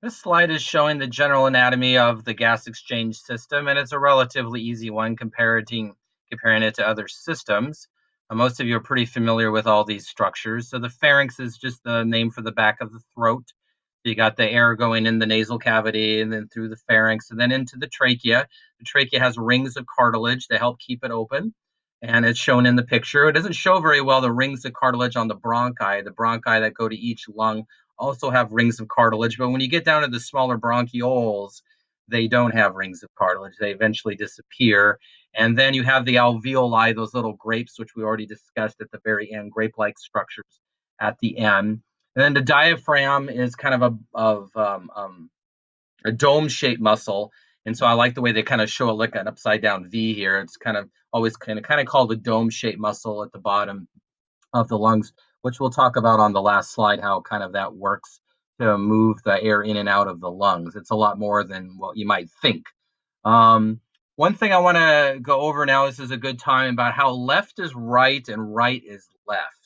This slide is showing the general anatomy of the gas exchange system, and it's a relatively easy one comparing it to other systems. Most of you are pretty familiar with all these structures. So the pharynx is just the name for the back of the throat. You got the air going in the nasal cavity and then through the pharynx and then into the trachea. The trachea has rings of cartilage to help keep it open, and it's shown in the picture. It doesn't show very well the rings of cartilage on the bronchi. The bronchi that go to each lung also have rings of cartilage, but when you get down to the smaller bronchioles, they don't have rings of cartilage. They eventually disappear. And then you have the alveoli, those little grapes, which we already discussed at the very end, grape-like structures at the end. And then the diaphragm is kind of a dome-shaped muscle. And so I like the way they kind of show it like an upside-down V here. It's kind of always kind of called a dome-shaped muscle at the bottom of the lungs, which we'll talk about on the last slide, how kind of that works to move the air in and out of the lungs. It's a lot more than what you might think. One thing I want to go over now, this is a good time, about how left is right and right is left.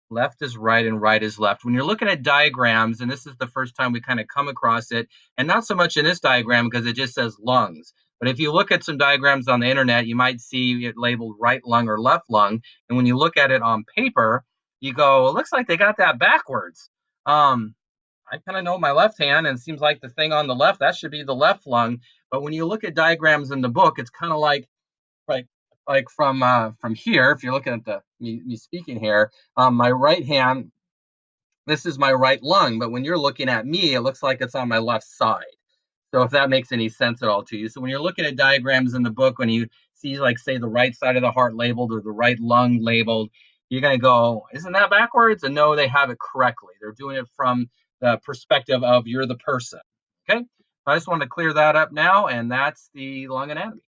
Left is right and right is left. When you're looking at diagrams, and this is the first time we kind of come across it, and not so much in this diagram because it just says lungs. But if you look at some diagrams on the internet, you might see it labeled right lung or left lung. And when you look at it on paper, you go, it looks like they got that backwards. I kind of know my left hand, and it seems like the thing on the left, that should be the left lung. But when you look at diagrams in the book, it's kind of like from here. If you're looking at me speaking here, my right hand, this is my right lung, but when you're looking at me, it looks like it's on my left side. So if that makes any sense at all to you. So when you're looking at diagrams in the book, when you see, like, say, the right side of the heart labeled or the right lung labeled, you're going to go, isn't that backwards? And no, they have it correctly. They're doing it from the perspective of you're the person. Okay. I just wanted to clear that up now, and that's the lung anatomy.